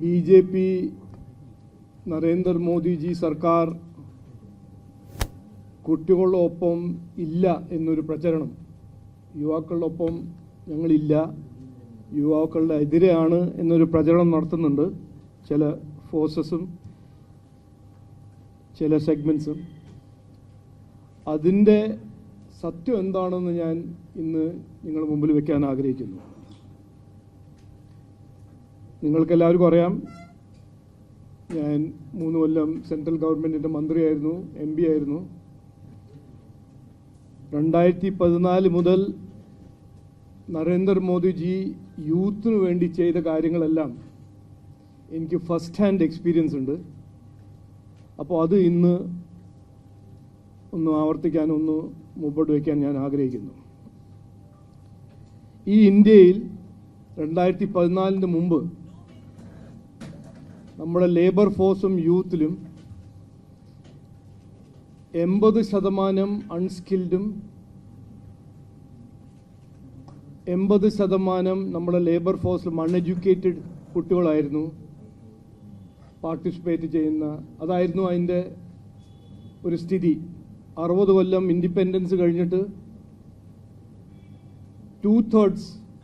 BJP Narendra Modi ji സർക്കാർ കുട്ടികളോടൊപ്പം ഇല്ല എന്നൊരു പ്രചരണം, യുവാക്കളോടൊപ്പം ഞങ്ങളില്ല, യുവാക്കളുടെ എതിരെയാണ് എന്നൊരു പ്രചരണം നടത്തുന്നുണ്ട് ചില ഫോഴ്സസും ചില സെഗ്മെൻറ്റ്സും. അതിൻ്റെ സത്യം എന്താണെന്ന് ഞാൻ ഇന്ന് നിങ്ങളുടെ മുമ്പിൽ വെക്കാൻ ആഗ്രഹിക്കുന്നു. നിങ്ങൾക്കെല്ലാവർക്കും അറിയാം, ഞാൻ 3 കൊല്ലം സെൻട്രൽ ഗവൺമെൻറ്റിൻ്റെ മന്ത്രിയായിരുന്നു, MP ആയിരുന്നു. 2014 മുതൽ നരേന്ദ്രമോദിജി യൂത്തിന് വേണ്ടി ചെയ്ത കാര്യങ്ങളെല്ലാം എനിക്ക് ഫസ്റ്റ് ഹാൻഡ് എക്സ്പീരിയൻസ് ഉണ്ട്. അപ്പോൾ അത് ഇന്ന് ഒന്ന് ആവർത്തിക്കാൻ, ഒന്ന് മുമ്പോട്ട് വയ്ക്കാൻ ഞാൻ ആഗ്രഹിക്കുന്നു. ഈ ഇന്ത്യയിൽ 2014 മുമ്പ് നമ്മുടെ ലേബർ ഫോഴ്സും യൂത്തിലും 80% അൺസ്കിൽഡും 80% നമ്മുടെ ലേബർ ഫോഴ്സിലും അൺഎഡ്യൂക്കേറ്റഡ് കുട്ടികളായിരുന്നു പാർട്ടിസിപ്പേറ്റ് ചെയ്യുന്ന. അതായിരുന്നു അതിൻ്റെ ഒരു സ്ഥിതി. 60 കൊല്ലം ഇൻഡിപെൻഡൻസ് കഴിഞ്ഞിട്ട് 2/3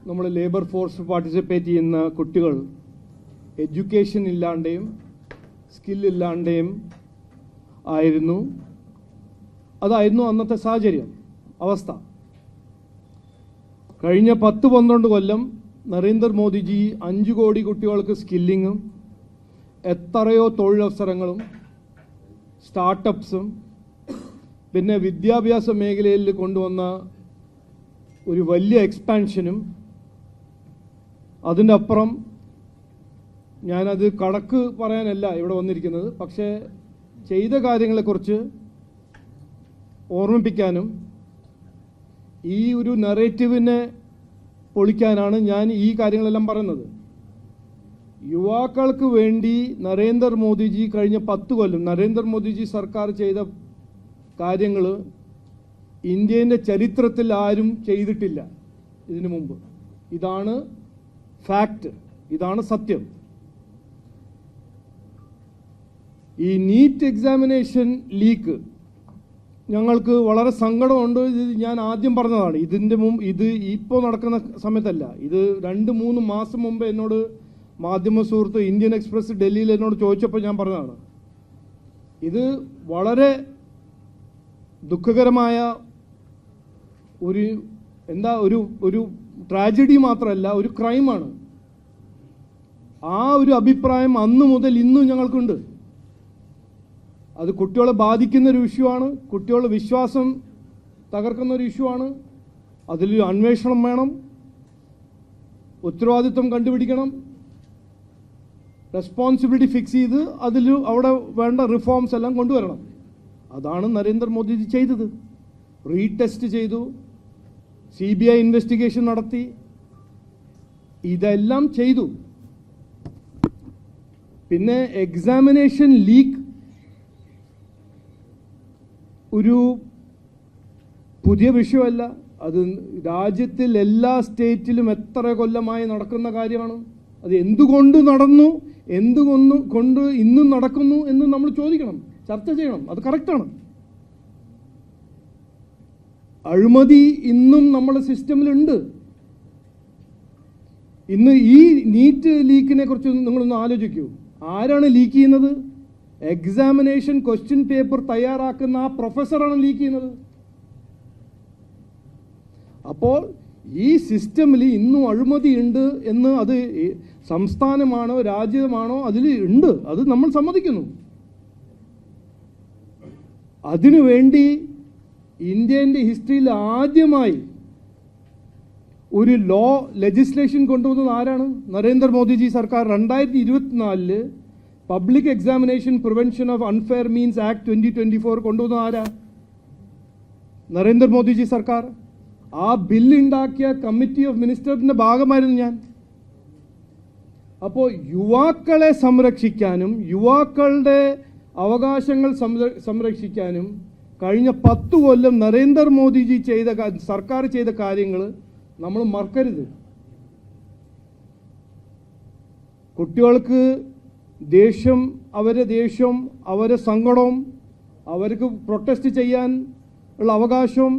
നമ്മുടെ ലേബർ ഫോഴ്സ് പാർട്ടിസിപ്പേറ്റ് ചെയ്യുന്ന കുട്ടികൾ എഡ്യൂക്കേഷൻ ഇല്ലാണ്ടെയും സ്കില്ലില്ലാണ്ടെയും ആയിരുന്നു. അതായിരുന്നു അന്നത്തെ സാഹചര്യം, അവസ്ഥ. കഴിഞ്ഞ 10-12 കൊല്ലം നരേന്ദ്രമോദിജി 5 കോടി കുട്ടികൾക്ക് സ്കില്ലിങ്ങും എത്രയോ തൊഴിലവസരങ്ങളും സ്റ്റാർട്ടപ്സും പിന്നെ വിദ്യാഭ്യാസ മേഖലയിൽ കൊണ്ടുവന്ന ഒരു വലിയ എക്സ്പാൻഷനും. അതിൻ്റെ അപ്പുറം ഞാനത് കണക്ക് പറയാനല്ല ഇവിടെ വന്നിരിക്കുന്നത്, പക്ഷേ ചെയ്ത കാര്യങ്ങളെക്കുറിച്ച് ഓർമ്മിപ്പിക്കാനും ഈ ഒരു നറേറ്റീവിനെ പൊളിക്കാനാണ് ഞാൻ ഈ കാര്യങ്ങളെല്ലാം പറയുന്നത്. യുവാക്കൾക്ക് വേണ്ടി നരേന്ദ്രമോദിജി കഴിഞ്ഞ 10 കൊല്ലം നരേന്ദ്രമോദിജി സർക്കാർ ചെയ്ത കാര്യങ്ങൾ ഇന്ത്യയുടെ ചരിത്രത്തിൽ ആരും ചെയ്തിട്ടില്ല ഇതിനു മുമ്പ്. ഇതാണ് ഫാക്റ്റ്, ഇതാണ് സത്യം. ഈ നീറ്റ് എക്സാമിനേഷൻ ലീക്ക് ഞങ്ങൾക്ക് വളരെ സങ്കടമുണ്ട്. ഇത് ഞാൻ ആദ്യം പറഞ്ഞതാണ്. ഇത് ഇപ്പോൾ നടക്കുന്ന സമയത്തല്ല, ഇത് 2-3 മാസം മുമ്പ് എന്നോട് മാധ്യമ സുഹൃത്ത് ഇന്ത്യൻ എക്സ്പ്രസ് ഡൽഹിയിൽ എന്നോട് ചോദിച്ചപ്പോൾ ഞാൻ പറഞ്ഞതാണ്. ഇത് വളരെ ദുഃഖകരമായ ഒരു ട്രാജഡി മാത്രമല്ല, ഒരു ക്രൈമാണ്. ആ ഒരു അഭിപ്രായം അന്ന് മുതൽ ഇന്നും ഞങ്ങൾക്കുണ്ട്. അത് കുട്ടികളെ ബാധിക്കുന്ന ഒരു ഇഷ്യൂ ആണ്, കുട്ടികളുടെ വിശ്വാസം തകർക്കുന്ന ഒരു ഇഷ്യൂ ആണ്. അതിൽ അന്വേഷണം വേണം, ഉത്തരവാദിത്വം കണ്ടുപിടിക്കണം, റെസ്പോൺസിബിലിറ്റി ഫിക്സ് ചെയ്ത് അവിടെ വേണ്ട റിഫോംസ് എല്ലാം കൊണ്ടുവരണം. അതാണ് നരേന്ദ്രമോദിജി ചെയ്തത്. റീടെസ്റ്റ് ചെയ്തു, CBI ഇൻവെസ്റ്റിഗേഷൻ നടത്തി, ഇതെല്ലാം ചെയ്തു. പിന്നെ എക്സാമിനേഷൻ ലീക്ക് ഒരു പുതിയ വിഷയമല്ല. അത് രാജ്യത്തിൽ എല്ലാ സ്റ്റേറ്റിലും എത്ര കൊല്ലമായി നടക്കുന്ന കാര്യമാണ്. അത് എന്തുകൊണ്ട് നടന്നു, എന്തുകൊണ്ട് ഇന്നും നടക്കുന്നു എന്ന് നമ്മൾ ചോദിക്കണം, ചർച്ച ചെയ്യണം. അത് കറക്റ്റാണ്. അഴിമതി ഇന്നും നമ്മുടെ സിസ്റ്റമിലുണ്ട്. ഇന്ന് ഈ നീറ്റ് ലീക്കിനെ കുറിച്ച് നിങ്ങളൊന്ന് ആലോചിക്കൂ. ആരാണ് ലീക്ക് ചെയ്യുന്നത്? എക്സാമിനേഷൻ ക്വസ്റ്റ്യൻ പേപ്പർ തയ്യാറാക്കുന്ന ആ പ്രൊഫസറാണ് ലീക്ക് ചെയ്യുന്നത്. അപ്പോൾ ഈ സിസ്റ്റമിൽ ഇന്നും അഴിമതി ഉണ്ട് എന്ന്, അത് സംസ്ഥാനമാണോ രാജ്യമാണോ അതിൽ ഉണ്ട്, അത് നമ്മൾ സമ്മതിക്കുന്നു. അതിനുവേണ്ടി ഇന്ത്യൻ്റെ ഹിസ്റ്ററിയിൽ ആദ്യമായി ഒരു ലെജിസ്ലേഷൻ കൊണ്ടുവന്നത് ആരാണ്? നരേന്ദ്രമോദിജി സർക്കാർ. 2024 public examination prevention of unfair means act 2024 കൊണ്ടുവന്നത് ആരാ? നരേന്ദ്രമോദിജി സർക്കാർ. ആ ബില്ലുണ്ടാക്കിയ കമ്മിറ്റി ഓഫ് മിനിസ്റ്ററിൻ്റെ ഭാഗമായിരുന്നു ഞാൻ. അപ്പോൾ യുവാക്കളെ സംരക്ഷിക്കാനും യുവാക്കളുടെ അവകാശങ്ങൾ സംരക്ഷിക്കാനും കഴിഞ്ഞ 10 കൊല്ലം നരേന്ദ്രമോദിജി സർക്കാർ ചെയ്ത കാര്യങ്ങൾ നമ്മൾ മറക്കരുത്. കുട്ടികൾക്ക് ദേഷ്യം, അവരെ സങ്കടവും, അവർക്ക് പ്രൊട്ടസ്റ്റ് ചെയ്യാൻ ഉള്ള അവകാശവും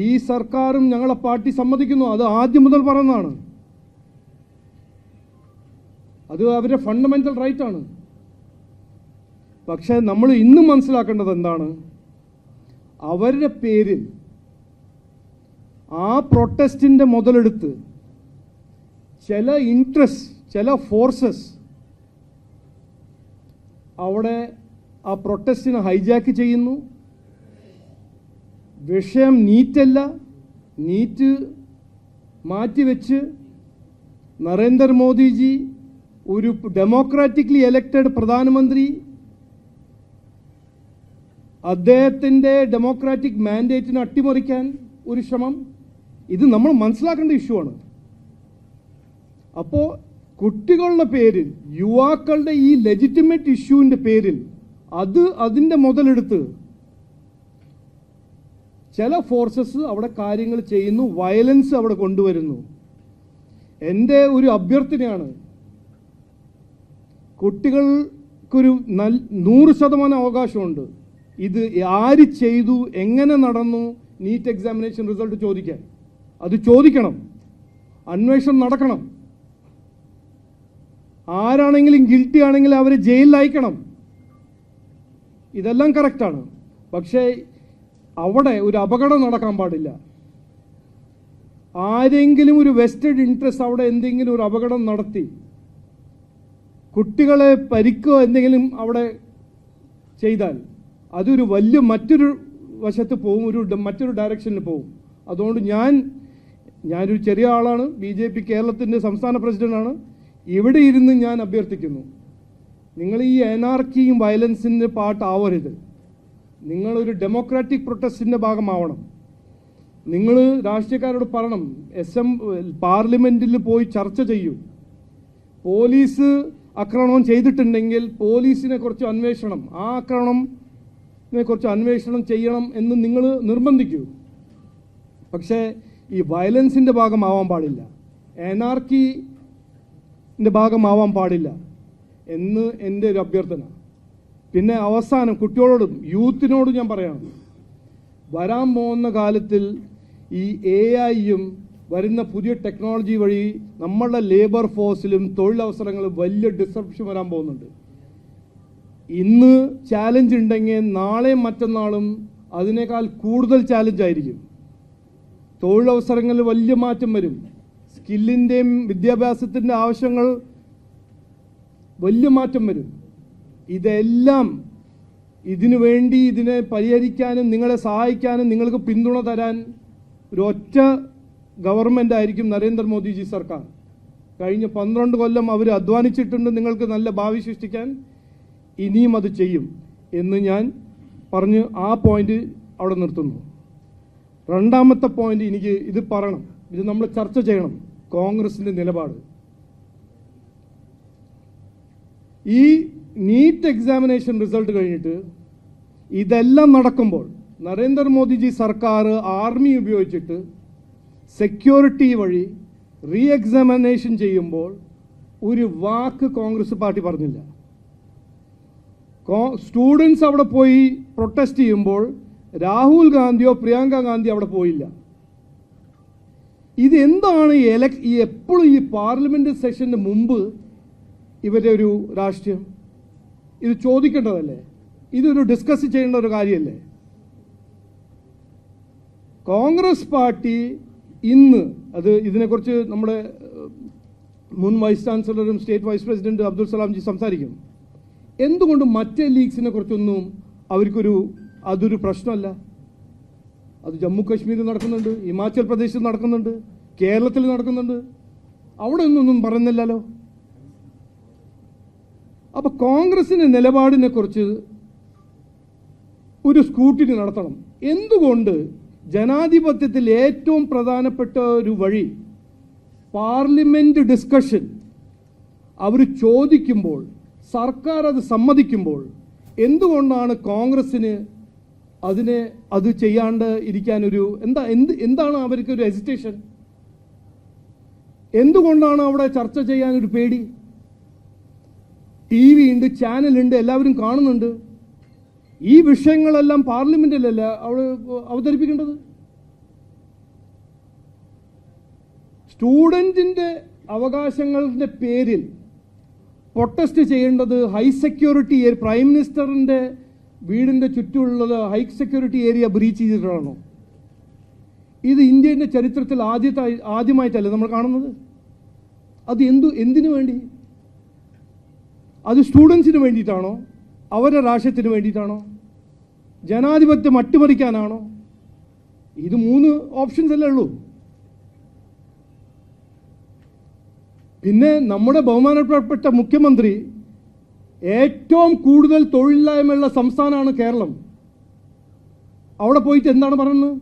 ഈ സർക്കാരും ഞങ്ങളെ പാർട്ടി സമ്മതിക്കുന്നു. അത് ആദ്യം മുതൽ പറയുന്നതാണ്. അത് അവരുടെ ഫണ്ടമെന്റൽ റൈറ്റ് ആണ്. പക്ഷേ നമ്മൾ ഇന്നും മനസ്സിലാക്കേണ്ടത് എന്താണ്? അവരുടെ പേരിൽ ആ പ്രൊട്ടസ്റ്റിൻ്റെ മുതലെടുത്ത് ചില ഇൻട്രസ്റ്റ്, ചില ഫോഴ്സസ് അവിടെ ആ പ്രൊട്ടസ്റ്റിനെ ഹൈജാക്ക് ചെയ്യുന്നു. വിഷയം നീറ്റല്ല, നീറ്റ് മാറ്റിവെച്ച് നരേന്ദ്രമോദിജി ഒരു ഡെമോക്രാറ്റിക്കലി എലക്റ്റഡ് പ്രധാനമന്ത്രി, അദ്ദേഹത്തിൻ്റെ ഡെമോക്രാറ്റിക് മാൻഡേറ്റിനെ അട്ടിമറിക്കാൻ ഒരു ശ്രമം. ഇത് നമ്മൾ മനസ്സിലാക്കേണ്ട ഇഷ്യൂ ആണ്. അപ്പോൾ കുട്ടികളുടെ പേരിൽ, യുവാക്കളുടെ ഈ ലെജിറ്റിമേറ്റ് ഇഷ്യൂവിൻ്റെ പേരിൽ അതിൻ്റെ മുതലെടുത്ത് ചില ഫോഴ്സസ് അവിടെ കാര്യങ്ങൾ ചെയ്യുന്നു, വയലൻസ് അവിടെ കൊണ്ടുവരുന്നു. എൻ്റെ ഒരു അഭ്യർത്ഥനയാണ്, കുട്ടികൾക്കൊരു 100% അവകാശമുണ്ട്. ഇത് ആര് ചെയ്തു, എങ്ങനെ നടന്നു, നീറ്റ് എക്സാമിനേഷൻ റിസൾട്ട് ചോദിക്കാൻ. അത് ചോദിക്കണം, അന്വേഷണം നടക്കണം. ആരാണെങ്കിലും ഗിൽറ്റി ആണെങ്കിൽ അവരെ ജയിലിൽ അയക്കണം. ഇതെല്ലാം കറക്റ്റാണ്. പക്ഷേ അവിടെ ഒരു അപകടം നടക്കാൻ പാടില്ല. ആരെങ്കിലും ഒരു വെസ്റ്റഡ് ഇൻട്രസ്റ്റ് അവിടെ എന്തെങ്കിലും ഒരു അപകടം നടത്തി കുട്ടികളെ പരിക്കോ എന്തെങ്കിലും അവിടെ ചെയ്താൽ അതൊരു വലിയ മറ്റൊരു വശത്ത് പോവും, മറ്റൊരു ഡയറക്ഷനിൽ പോവും. അതുകൊണ്ട് ഞാനൊരു ചെറിയ ആളാണ്, BJP കേരളത്തിൻ്റെ സംസ്ഥാന പ്രസിഡന്റാണ്. ഇവിടെ ഇരുന്ന് ഞാൻ അഭ്യർത്ഥിക്കുന്നു, നിങ്ങൾ ഈ അനാർക്കിയും വയലൻസിൻ്റെ പാട്ടാവരുത്. നിങ്ങളൊരു ഡെമോക്രാറ്റിക് പ്രൊട്ടസ്റ്റിൻ്റെ ഭാഗമാവണം. നിങ്ങൾ രാഷ്ട്രീയക്കാരോട് പറയണം, പാർലമെൻറ്റിൽ പോയി ചർച്ച ചെയ്യൂ. പോലീസ് ആക്രമണം ചെയ്തിട്ടുണ്ടെങ്കിൽ പോലീസിനെ കുറിച്ച് അന്വേഷണം, ആ ആക്രമണത്തിനെ കുറിച്ച് അന്വേഷണം ചെയ്യണം എന്ന് നിങ്ങൾ നിർബന്ധിക്കൂ. പക്ഷേ ഈ വയലൻസിൻ്റെ ഭാഗമാവാൻ പാടില്ല, അനാർക്കിൻ്റെ ഭാഗമാവാൻ പാടില്ല എന്ന് എൻ്റെ ഒരു അഭ്യർത്ഥന. പിന്നെ അവസാനം കുട്ടികളോടും യൂത്തിനോടും ഞാൻ പറയണം, വരാൻ പോകുന്ന കാലത്തിൽ ഈ AI-യും വരുന്ന പുതിയ ടെക്നോളജി വഴി നമ്മളുടെ ലേബർ ഫോഴ്സിലും തൊഴിലവസരങ്ങളും വലിയ ഡിസ്റപ്ഷൻ വരാൻ പോകുന്നുണ്ട്. ഇന്ന് ചാലഞ്ച് ഉണ്ടെങ്കിൽ നാളെയും മറ്റന്നാളും അതിനേക്കാൾ കൂടുതൽ ചാലഞ്ച് ആയിരിക്കും. തൊഴിലവസരങ്ങളിൽ വലിയ മാറ്റം വരും. സ്കില്ലിൻ്റെയും വിദ്യാഭ്യാസത്തിൻ്റെ ആവശ്യങ്ങൾ വലിയ മാറ്റം വരും. ഇതെല്ലാം ഇതിനെ പരിഹരിക്കാനും നിങ്ങളെ സഹായിക്കാനും നിങ്ങൾക്ക് പിന്തുണ തരാൻ ഒരു ഒറ്റ ഗവൺമെൻറ് ആയിരിക്കും നരേന്ദ്രമോദിജി സർക്കാർ. കഴിഞ്ഞ 12 കൊല്ലം അവർ അധ്വാനിച്ചിട്ടുണ്ട് നിങ്ങൾക്ക് നല്ല ഭാവി സൃഷ്ടിക്കാൻ. ഇനിയും അത് ചെയ്യും എന്ന് ഞാൻ പറഞ്ഞ് ആ പോയിന്റ് അവിടെ നിർത്തുന്നു. രണ്ടാമത്തെ പോയിന്റ്, എനിക്ക് ഇത് പറയണം, ഇത് നമ്മൾ ചർച്ച ചെയ്യണം. കോൺഗ്രസിൻ്റെ നിലപാട് ഈ നീറ്റ് എക്സാമിനേഷൻ റിസൾട്ട് കഴിഞ്ഞിട്ട് ഇതെല്ലാം നടക്കുമ്പോൾ നരേന്ദ്രമോദിജി സർക്കാർ ആർമി ഉപയോഗിച്ചിട്ട് സെക്യൂരിറ്റി വഴി റീ എക്സാമിനേഷൻ ചെയ്യുമ്പോൾ ഒരു വാക്ക് കോൺഗ്രസ് പാർട്ടി പറഞ്ഞില്ല. സ്റ്റുഡൻസ് അവിടെ പോയി പ്രൊട്ടസ്റ്റ് ചെയ്യുമ്പോൾ രാഹുൽ ഗാന്ധിയോ പ്രിയങ്ക ഗാന്ധിയോ അവിടെ പോയില്ല. ഇതെന്താണ് എപ്പോഴും ഈ പാർലമെന്റ് സെഷന് മുമ്പ് ഇവരുടെ ഒരു രാഷ്ട്രീയം? ഇത് ചോദിക്കേണ്ടതല്ലേ? ഇതൊരു ഡിസ്കസ് ചെയ്യേണ്ട ഒരു കാര്യമല്ലേ? കോൺഗ്രസ് പാർട്ടി ഇന്ന് ഇതിനെക്കുറിച്ച് നമ്മുടെ മുൻ വൈസ് ചാൻസലറും state vice president Abdul Salamji സംസാരിക്കും. എന്തുകൊണ്ട് മറ്റേ ലീഗ്സിനെ കുറിച്ചൊന്നും അതൊരു പ്രശ്നമല്ല? അത് ജമ്മു കാശ്മീരിൽ നടക്കുന്നുണ്ട്, ഹിമാചൽ പ്രദേശിൽ നടക്കുന്നുണ്ട്, കേരളത്തിൽ നടക്കുന്നുണ്ട്. അവിടെ ഒന്നും പറയുന്നില്ലല്ലോ. അപ്പൊ കോൺഗ്രസിന്റെ നിലപാടിനെ കുറിച്ച് ഒരു സ്ക്രൂട്ടിനി നടത്തണം. എന്തുകൊണ്ട് ജനാധിപത്യത്തിൽ ഏറ്റവും പ്രധാനപ്പെട്ട ഒരു വഴി പാർലമെന്റ് ഡിസ്കഷൻ അവർ ചോദിക്കുമ്പോൾ സർക്കാർ അത് സമ്മതിക്കുമ്പോൾ എന്തുകൊണ്ടാണ് കോൺഗ്രസിന് അത് ചെയ്യാണ്ട് ഇരിക്കാനൊരു എന്താണ് അവർക്കൊരു ഹെസിറ്റേഷൻ? എന്തുകൊണ്ടാണ് അവിടെ ചർച്ച ചെയ്യാനൊരു പേടി? TV ഉണ്ട്, ചാനലുണ്ട്, എല്ലാവരും കാണുന്നുണ്ട്. ഈ വിഷയങ്ങളെല്ലാം പാർലമെന്റിലല്ല അവിടെ അവതരിപ്പിക്കേണ്ടത്. സ്റ്റുഡൻറ്റിൻ്റെ അവകാശങ്ങളുടെ പേരിൽ പ്രൊട്ടസ്റ്റ് ചെയ്യേണ്ടത് ഹൈ സെക്യൂരിറ്റി പ്രൈം മിനിസ്റ്ററിൻ്റെ വീടിൻ്റെ ചുറ്റുമുള്ളത് ഹൈ സെക്യൂരിറ്റി ഏരിയ ബ്രീച്ച് ചെയ്തിട്ടാണോ? ഇത് ഇന്ത്യയുടെ ചരിത്രത്തിൽ ആദ്യമായിട്ടല്ലേ നമ്മൾ കാണുന്നത്? അത് എന്തിനു വേണ്ടി? അത് സ്റ്റുഡൻസിന് വേണ്ടിയിട്ടാണോ? അവരുടെ രാഷ്ട്രത്തിന് വേണ്ടിയിട്ടാണോ? ജനാധിപത്യം അട്ടിമറിക്കാനാണോ? ഇത് 3 ഓപ്ഷൻസ് അല്ലേ ഉള്ളൂ. പിന്നെ നമ്മുടെ ബഹുമാനപ്പെട്ട മുഖ്യമന്ത്രി ഏറ്റവും കൂടുതൽ തൊഴിലില്ലായ്മയുള്ള സംസ്ഥാനമാണ് കേരളം. അവിടെ പോയിട്ട് എന്താണ് പറയുന്നത്?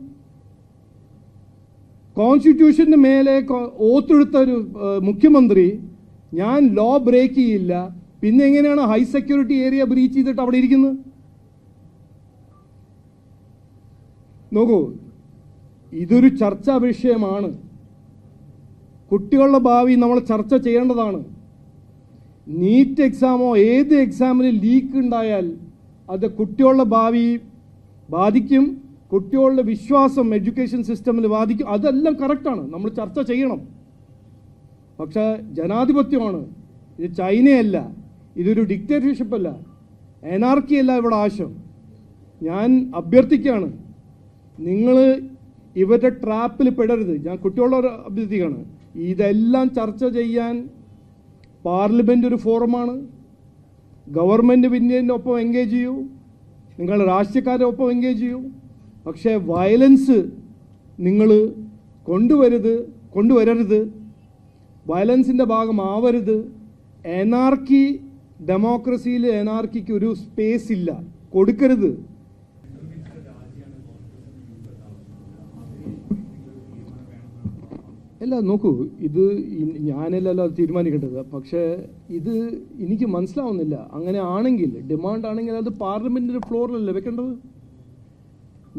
കോൺസ്റ്റിറ്റ്യൂഷന് മേലെ ഓത്തെടുത്ത ഒരു മുഖ്യമന്ത്രി ഞാൻ ലോ ബ്രേക്ക് ചെയ്യില്ല, പിന്നെ എങ്ങനെയാണ് ഹൈ സെക്യൂരിറ്റി ഏരിയ ബ്രീച്ച് ചെയ്തിട്ട് അവിടെ ഇരിക്കുന്നത്? നോക്കൂ, ഇതൊരു ചർച്ചാ വിഷയമാണ്. കുട്ടികളുടെ ഭാവി നമ്മൾ ചർച്ച ചെയ്യേണ്ടതാണ്. നീറ്റ് എക്സാമോ ഏത് എക്സാമിന് ലീക്ക് ഉണ്ടായാൽ അത് കുട്ടികളുടെ ഭാവി ബാധിക്കും, കുട്ടികളുടെ വിശ്വാസം എഡ്യൂക്കേഷൻ സിസ്റ്റമിൽ ബാധിക്കും. അതെല്ലാം കറക്റ്റാണ്, നമ്മൾ ചർച്ച ചെയ്യണം. പക്ഷേ ജനാധിപത്യമാണ്, ഇത് ചൈനയല്ല, ഇതൊരു ഡിക്റ്റേറ്റർഷിപ്പ് അല്ല, എനാർക്കി അല്ല ഇവിടെ ആവശ്യം. ഞാൻ അഭ്യർത്ഥിക്കുകയാണ്, നിങ്ങൾ ഇവരുടെ ട്രാപ്പിൽ പെടരുത്. ഞാൻ കുട്ടികളോട് അഭ്യർത്ഥിക്കുകയാണ്, ഇതെല്ലാം ചർച്ച ചെയ്യാൻ പാർലമെൻ്റ് ഒരു ഫോറമാണ്. ഗവൺമെൻറ് ഇന്ത്യൻ്റെ ഒപ്പം എൻഗേജ് ചെയ്യൂ, നിങ്ങൾ രാഷ്ട്രീയക്കാരുടെ ഒപ്പം എൻഗേജ് ചെയ്യൂ. പക്ഷേ വയലൻസ് നിങ്ങൾ കൊണ്ടുവരരുത്, വയലൻസിൻ്റെ ഭാഗമാവരുത്. എനാർക്കി, ഡെമോക്രസിയിൽ എനാർക്കിക്ക് ഒരു സ്പേസ് ഇല്ല, കൊടുക്കരുത്. അല്ല, നോക്കൂ, ഇത് ഞാനല്ലല്ലോ അത് തീരുമാനിക്കേണ്ടത്. പക്ഷേ ഇത് എനിക്ക് മനസ്സിലാവുന്നില്ല. അങ്ങനെ ആണെങ്കിൽ, ഡിമാൻഡ് ആണെങ്കിൽ അത് പാർലമെൻറ്റിൻ്റെ ഫ്ലോറിലല്ലേ വെക്കേണ്ടത്?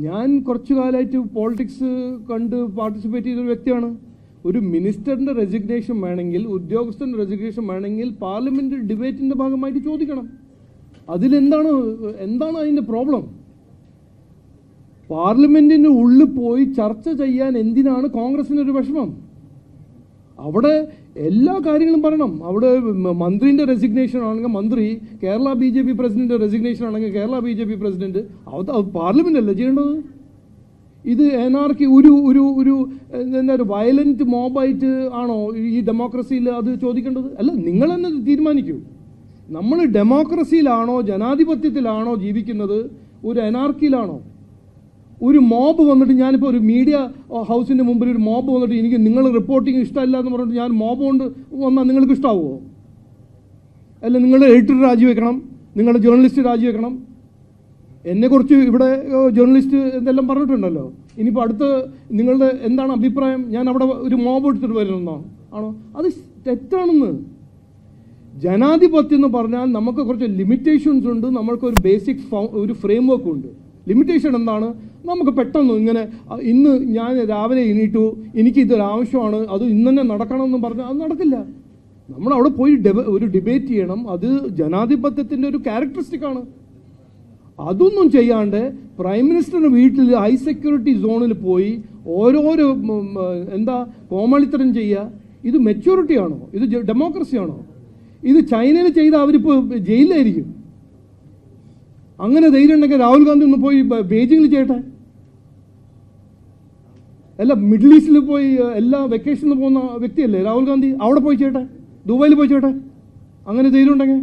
ഞാൻ കുറച്ചു കാലമായിട്ട് പോളിറ്റിക്സ് കണ്ട് പാർട്ടിസിപ്പേറ്റ് ചെയ്തൊരു വ്യക്തിയാണ്. ഒരു മിനിസ്റ്ററിൻ്റെ റെസിഗ്നേഷൻ വേണമെങ്കിൽ, ഉദ്യോഗസ്ഥൻ്റെ റെസിഗ്നേഷൻ വേണമെങ്കിൽ പാർലമെൻറ്റ് ഡിബേറ്റിൻ്റെ ഭാഗമായിട്ട് ചോദിക്കണം. എന്താണ് അതിൻ്റെ പ്രോബ്ലം? പാർലമെൻറ്റിന് ഉള്ളിൽ പോയി ചർച്ച ചെയ്യാൻ എന്തിനാണ് കോൺഗ്രസിനൊരു വിഷമം? അവിടെ എല്ലാ കാര്യങ്ങളും പറയണം. അവിടെ മന്ത്രിൻ്റെ റെസിഗ്നേഷൻ ആണെങ്കിൽ മന്ത്രി, കേരള BJP പ്രസിഡന്റ് റെസിഗ്നേഷൻ ആണെങ്കിൽ കേരള BJP പ്രസിഡന്റ്, അത് പാർലമെന്റ് അല്ലേ ചെയ്യേണ്ടത്? ഇത് എനാർക്കി ഒരു എന്താ ഒരു വയലന്റ് മോബായിട്ട് ആണോ ഈ ഡെമോക്രസിയിൽ അത് ചോദിക്കേണ്ടത്? അല്ല, നിങ്ങൾ തന്നെ തീരുമാനിക്കൂ. നമ്മൾ ഡെമോക്രസിയിലാണോ ജനാധിപത്യത്തിലാണോ ജീവിക്കുന്നത്, ഒരു എനാർക്കിയിലാണോ? ഒരു മോബ് വന്നിട്ട്, ഞാനിപ്പോൾ ഒരു മീഡിയ ഹൗസിൻ്റെ മുമ്പിൽ ഒരു മോബ് വന്നിട്ട് എനിക്ക് നിങ്ങൾ റിപ്പോർട്ടിങ് ഇഷ്ടമല്ല എന്ന് പറഞ്ഞിട്ട് ഞാൻ മോബ് കൊണ്ട് വന്നാൽ നിങ്ങൾക്ക് ഇഷ്ടമാവുമോ? അല്ല, നിങ്ങളുടെ എഡിറ്റർ രാജിവെക്കണം, നിങ്ങളുടെ ജേർണലിസ്റ്റ് രാജിവെക്കണം. എന്നെക്കുറിച്ച് ഇവിടെ ജേർണലിസ്റ്റ് എന്തെല്ലാം പറഞ്ഞിട്ടുണ്ടല്ലോ. ഇനിയിപ്പോൾ അടുത്ത് നിങ്ങളുടെ എന്താണ് അഭിപ്രായം? ഞാൻ അവിടെ ഒരു മോബ് എടുത്തിട്ട് വരുന്നോ ആണോ? അത് തെറ്റാണെന്ന്. ജനാധിപത്യം എന്ന് പറഞ്ഞാൽ നമുക്ക് കുറച്ച് ലിമിറ്റേഷൻസ് ഉണ്ട്, നമ്മൾക്കൊരു ബേസിക് ഒരു ഫ്രെയിം വർക്ക് ഉണ്ട്. ലിമിറ്റേഷൻ എന്താണ്? നമുക്ക് പെട്ടെന്ന് ഇങ്ങനെ ഇന്ന് ഞാൻ രാവിലെ എണീറ്റു, എനിക്കിതൊരു ആവശ്യമാണ്, അത് ഇന്ന് തന്നെ നടക്കണമെന്ന് പറഞ്ഞാൽ അത് നടക്കില്ല. നമ്മൾ അവിടെ പോയി ഒരു ഡിബേറ്റ് ചെയ്യണം. അത് ജനാധിപത്യത്തിൻ്റെ ഒരു ക്യാരക്ടറിസ്റ്റിക്കാണ്. അതൊന്നും ചെയ്യാണ്ട് പ്രൈം മിനിസ്റ്ററിൻ്റെ വീട്ടിൽ ഹൈ സെക്യൂരിറ്റി സോണിൽ പോയി ഓരോരോ കോമാളിത്തരം ചെയ്യുക, ഇത് മെച്യൂരിറ്റി ആണോ? ഇത് ഡെമോക്രസി ആണോ? ഇത് ചൈനയിൽ ചെയ്ത അവരിപ്പോൾ ജയിലിലായിരിക്കും. അങ്ങനെ ധൈര്യം ഉണ്ടെങ്കിൽ രാഹുൽ ഗാന്ധി ഒന്ന് പോയി ബീജിങ്ങിൽ ചെയ്യട്ടെ. അല്ല, മിഡിൽ ഈസ്റ്റിൽ പോയി എല്ലാ വെക്കേഷനിൽ പോകുന്ന വ്യക്തിയല്ലേ രാഹുൽ ഗാന്ധി, അവിടെ പോയി ചെയ്യട്ടെ, ദുബായിൽ പോയി ചെയ്യട്ടെ. അങ്ങനെ ധൈര്യം ഉണ്ടെങ്കിൽ.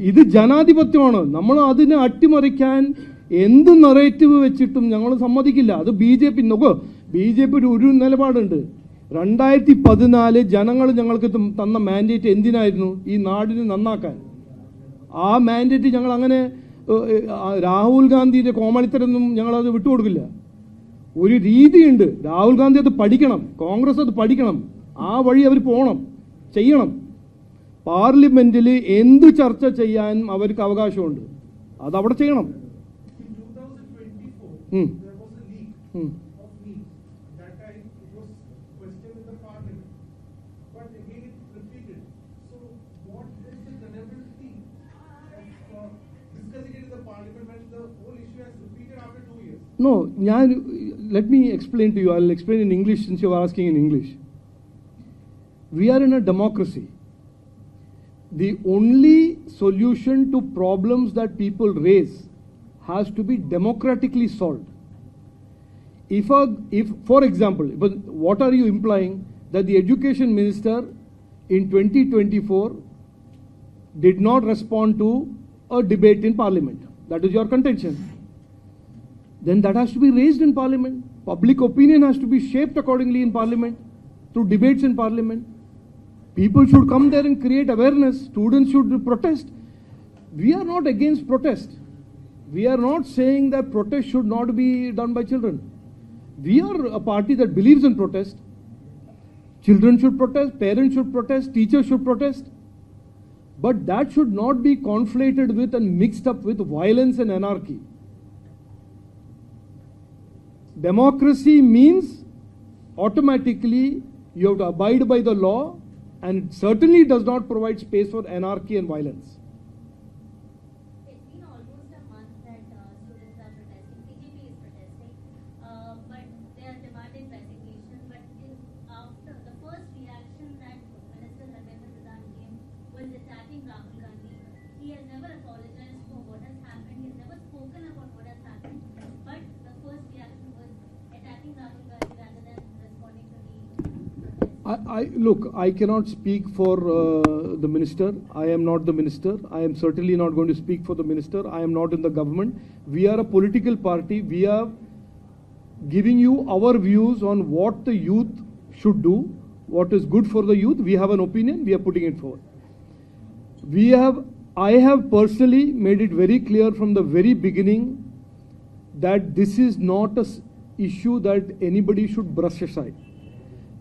ഇത് ജനാധിപത്യമാണ്. നമ്മൾ അതിനെ അട്ടിമറിക്കാൻ എന്ത് നറേറ്റീവ് വെച്ചിട്ടും ഞങ്ങൾ സമ്മതിക്കില്ല. അത് BJP നോക്കോ, BJP ഒരു നിലപാടുണ്ട്. 2014 ജനങ്ങൾ ഞങ്ങൾക്ക് തന്ന മാൻഡേറ്റ് എന്തിനായിരുന്നു? ഈ നാടിനെ നന്നാക്കാൻ. ആ മാൻഡേറ്റ് ഞങ്ങൾ അങ്ങനെ രാഹുൽ ഗാന്ധിയുടെ കോമാളിത്തരൊന്നും ഞങ്ങളത് വിട്ടുകൊടുക്കില്ല. ഒരു രീതിയുണ്ട്, രാഹുൽ ഗാന്ധി അത് പഠിക്കണം, കോൺഗ്രസ് അത് പഠിക്കണം, ആ വഴി അവർ പോകണം, ചെയ്യണം. പാർലമെന്റിൽ എന്ത് ചർച്ച ചെയ്യാൻ അവർക്ക് അവകാശമുണ്ട്, അതവിടെ ചെയ്യണം. No, let me explain to you. I'll explain in English since you are asking in English. We are in a democracy. The only solution to problems that people raise has to be democratically solved. If for example, but what are you implying? That the education minister in 2024 did not respond to a debate in parliament. That is your contention. Then that has to be raised in parliament. Public opinion has to be shaped accordingly in parliament, through debates in parliament. People should come there and create awareness. Students should protest. We are not against protest. We are not saying that protest should not be done by children. We are a party that believes in protest. Children should protest, parents should protest, teachers should protest. But that should not be conflated with and mixed up with violence and anarchy. Democracy means automatically you have to abide by the law, and it certainly does not provide space for anarchy and violence. It's been almost a month that students are protesting. CGP is protesting, but they are demanding resignation. But after the first reaction that Minister Dharmendra Pradhan gave was attacking Rahul Gandhi. He has never apologized for what has happened. He has never spoken about what has happened. But the first reaction was attacking Rahul Gandhi rather than responding to the protest. Look, I cannot speak for the minister. I am not the minister. I am certainly not going to speak for the minister. I am not in the government. We are a political party. We are giving you our views on what the youth should do, what is good for the youth. We have an opinion. We are putting it forward. I have personally made it very clear from the very beginning that this is not an issue that anybody should brush aside.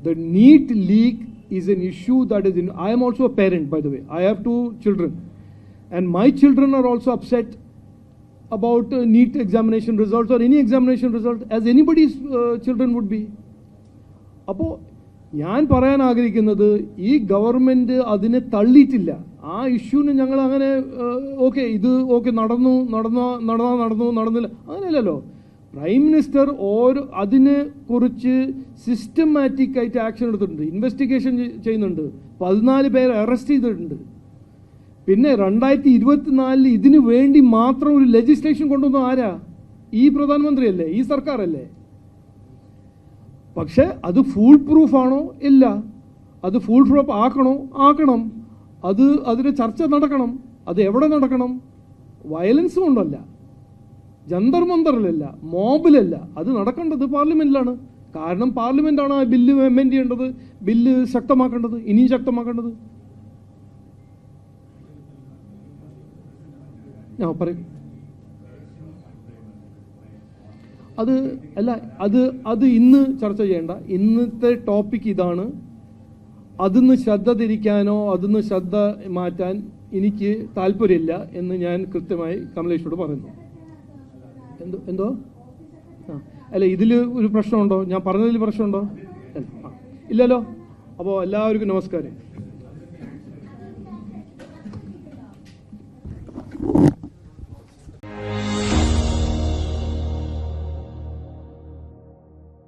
The NEET leak is an issue that is in. I am also a parent, by the way. I have 2 children, and my children are also upset about NEET examination results or any examination result, as anybody's children would be. അപ്പോൾ ഞാൻ പറയാൻ ആഗ്രഹിക്കുന്നത് ഈ government അതിനെ തള്ളിയിട്ടില്ല. ആ ഇഷ്യൂവിന് ഞങ്ങൾ അങ്ങനെ നടന്നില്ല അങ്ങനെയല്ലല്ലോ. പ്രൈം മിനിസ്റ്റർ അതിനെ കുറിച്ച് സിസ്റ്റമാറ്റിക് ആയിട്ട് ആക്ഷൻ എടുത്തിട്ടുണ്ട്, ഇൻവെസ്റ്റിഗേഷൻ ചെയ്യുന്നുണ്ട്, 14 പേരെ അറസ്റ്റ് ചെയ്തിട്ടുണ്ട്. പിന്നെ 2024 ഇതിനു വേണ്ടി മാത്രം ഒരു ലെജിസ്ലേഷൻ കൊണ്ടുവന്ന ആരാ? ഈ പ്രധാനമന്ത്രിയല്ലേ, ഈ സർക്കാരല്ലേ. പക്ഷെ അത് ഫുൾ പ്രൂഫ് ആണോ? ഇല്ല. അത് ഫുൾ പ്രൂഫ് ആക്കണം. അതിന് ചർച്ച നടക്കണം. അത് എവിടെ നടക്കണം? വയലൻസ് കൊണ്ടല്ല, ജന്തർ മന്തറിലല്ല, മോബിലല്ല. അത് നടക്കേണ്ടത് പാർലമെന്റിലാണ്. കാരണം പാർലമെന്റാണ് ആ ബില്ല് അമെൻഡ് ചെയ്യേണ്ടത്, ബില്ല് ശക്തമാക്കേണ്ടത്, ഇനിയും ശക്തമാക്കേണ്ടത്. പറയും അത് ഇന്ന് ചർച്ച ചെയ്യേണ്ട. ഇന്നത്തെ ടോപ്പിക് ഇതാണ്. അതിന്ന് ശ്രദ്ധ തിരിക്കാനോ അതിന്ന് ശ്രദ്ധ മാറ്റാൻ എനിക്ക് താല്പര്യമില്ല എന്ന് ഞാൻ കൃത്യമായി കമലേഷോട് പറയുന്നു. എന്തോ അല്ല, ഇതിൽ ഒരു പ്രശ്നമുണ്ടോ? ഞാൻ പറഞ്ഞതിൽ പ്രശ്നമുണ്ടോ? ഇല്ലല്ലോ. അപ്പോൾ എല്ലാവർക്കും നമസ്കാരം.